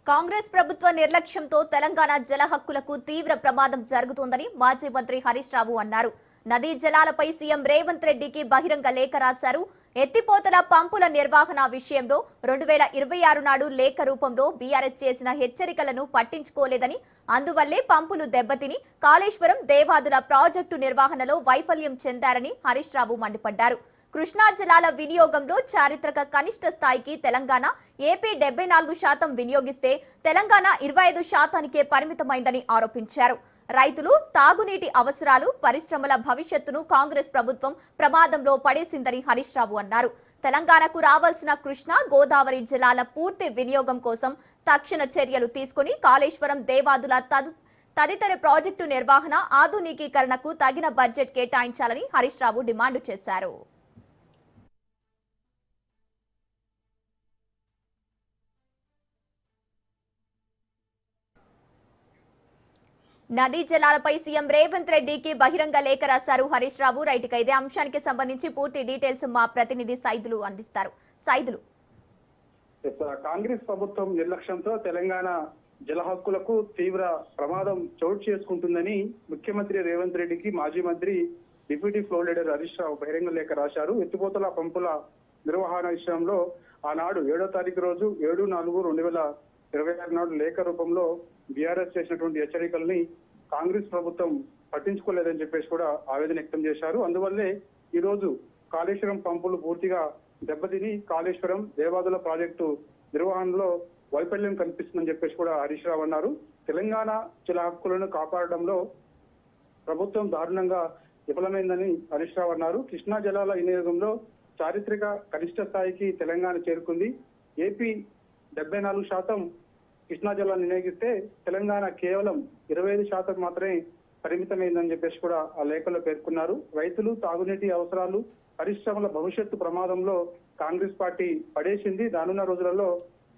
కాంగ్రెస్ ప్రభుత్వ నిర్లక్ష్యంతో తెలంగాణ జల హక్కులకు తీవ్ర ప్రమాదం జరుగుతోందని మాజీ మంత్రి హరీష్ రావు అన్నారు. నదీ జలాలపై సీఎం రేవంత్ రెడ్డికి బహిరంగ లేఖ రాశారు. ఎత్తిపోతల పంపుల నిర్వహణ విషయంలో 2026 నాడు లేఖ రూపంలో బీఆర్ఎస్ చేసిన హెచ్చరికలను పట్టించుకోలేదని, అందువల్లే పంపులు దెబ్బతిని కాళేశ్వరం దేవాదుల ప్రాజెక్టు నిర్వహణలో వైఫల్యం చెందారని హరీష్ రావు మండిపడ్డారు. కృష్ణా జలాల వినియోగంలో చారిత్రక కనిష్ట స్థాయికి తెలంగాణ, ఏపీ 74% వినియోగిస్తే తెలంగాణ 25%కే పరిమితమైందని ఆరోపించారు. రైతులు, తాగునీటి అవసరాలు, పరిశ్రమల భవిష్యత్తును కాంగ్రెస్ ప్రభుత్వం ప్రమాదంలో పడేసిందని హరీష్ రావు అన్నారు. తెలంగాణకు రావాల్సిన కృష్ణా, గోదావరి జలాల పూర్తి వినియోగం కోసం తక్షణ చర్యలు తీసుకుని కాళేశ్వరం, దేవాదుల తదితర ప్రాజెక్టు నిర్వహణ, ఆధునికీకరణకు తగిన బడ్జెట్ కేటాయించాలని హరీష్ రావు డిమాండ్ చేశారు. నదీ జలాలపై సీఎం రేవంత్ రెడ్డికి బహిరంగ లేఖ రాశారు హరీష్ రావు. రైట్ ఇదే అంశానికి సంబంధించి పూర్తి డీటెయిల్స్ మా ప్రతినిధి సైదులు అందిస్తారు. సైదులు, కాంగ్రెస్ ప్రభుత్వం నిర్లక్ష్యంతో తెలంగాణ జల హక్కులకు తీవ్ర ప్రమాదం చోటు చేసుకుంటుందని ముఖ్యమంత్రి రేవంత్ రెడ్డికి మాజీ మంత్రి deputy floor leader Harish Rao బహిరంగ లేఖ రాశారు. ఎత్తిపోతల పంపుల నిర్వహణ విషయంలో ఆనాడు 7వ తారీఖు రోజు 7/4/2026 నాడు లేఖ రూపంలో బీఆర్ఎస్ చేసినటువంటి హెచ్చరికల్ని కాంగ్రెస్ ప్రభుత్వం పట్టించుకోలేదని చెప్పేసి కూడా ఆవేదన వ్యక్తం చేశారు. అందువల్లే ఈ రోజు కాళేశ్వరం పంపులు పూర్తిగా దెబ్బతిని కాళేశ్వరం, దేవాదుల ప్రాజెక్టు నిర్వహణలో వైఫల్యం కనిపిస్తుందని చెప్పేసి కూడా హరీష్ రావు అన్నారు. తెలంగాణ జల హక్కులను కాపాడడంలో ప్రభుత్వం దారుణంగా విఫలమైందని హరీష్ రావు అన్నారు. కృష్ణా జలాల వినియోగంలో చారిత్రక కనిష్ట స్థాయికి తెలంగాణ చేరుకుంది. ఏపీ 74% కృష్ణా జలాన్ని వినియోగిస్తే తెలంగాణ కేవలం 25% మాత్రమే పరిమితమైందని చెప్పేసి కూడా ఆ లేఖలో పేర్కొన్నారు. రైతులు, తాగునీటి అవసరాలు, పరిశ్రమల భవిష్యత్తు ప్రమాదంలో కాంగ్రెస్ పార్టీ పడేసింది. రానున్న రోజులలో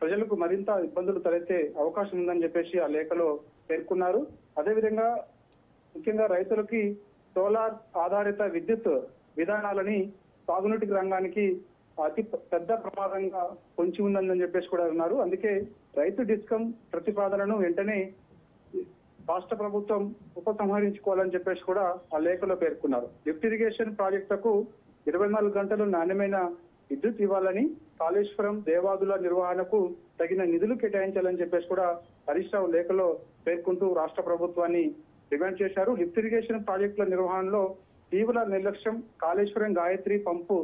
ప్రజలకు మరింత ఇబ్బందులు తలెత్తే అవకాశం ఉందని చెప్పేసి ఆ లేఖలో పేర్కొన్నారు. అదేవిధంగా ముఖ్యంగా రైతులకి సోలార్ ఆధారిత విద్యుత్ విధానాలని తాగునీటి రంగానికి అతి పెద్ద ప్రమాదంగా పొంచి ఉందని చెప్పేసి కూడా అన్నారు. అందుకే రైతు డిస్కమ్ ప్రతిపాదనను వెంటనే రాష్ట్ర ప్రభుత్వం ఉపసంహరించుకోవాలని చెప్పేసి కూడా ఆ లేఖలో పేర్కొన్నారు. లిఫ్ట్ ఇరిగేషన్ ప్రాజెక్టులకు 24 గంటలు నాణ్యమైన విద్యుత్ ఇవ్వాలని, కాళేశ్వరం, దేవాదుల నిర్వహణకు తగిన నిధులు కేటాయించాలని చెప్పేసి కూడా హరీష్ రావు లేఖలో పేర్కొంటూ రాష్ట్ర ప్రభుత్వాన్ని డిమాండ్ చేశారు. లిఫ్ట్ ఇరిగేషన్ ప్రాజెక్టుల నిర్వహణలో తీవ్ర నిర్లక్ష్యం, కాళేశ్వరం, గాయత్రి పంపు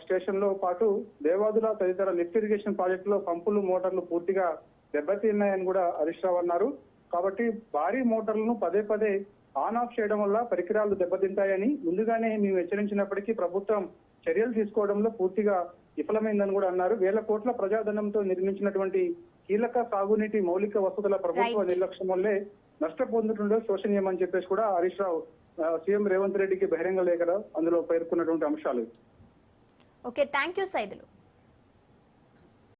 స్టేషన్ లో పాటు దేవాదుల తదితర లిఫ్ట్ ఇరిగేషన్ ప్రాజెక్టులో పంపులు, మోటార్లు పూర్తిగా దెబ్బతిన్నాయని కూడా హరీష్ రావు అన్నారు. కాబట్టి భారీ మోటార్లను పదే పదే ఆన్ ఆఫ్ చేయడం వల్ల పరికరాలు దెబ్బతింటాయని ముందుగానే మేము హెచ్చరించినప్పటికీ ప్రభుత్వం చర్యలు తీసుకోవడంలో పూర్తిగా విఫలమైందని కూడా అన్నారు. వేల కోట్ల ప్రజాధనంతో నిర్మించినటువంటి కీలక సాగునీటి మౌలిక వసతుల ప్రభుత్వ నిర్లక్ష్యం వల్లే నష్టపోతుండో శోచనీయమని చెప్పేసి కూడా హరీష్ రావు సీఎం రేవంత్ రెడ్డికి బహిరంగ లేఖలో అందులో పేర్కొన్నటువంటి అంశాలు. Okay, thank you Saidulu.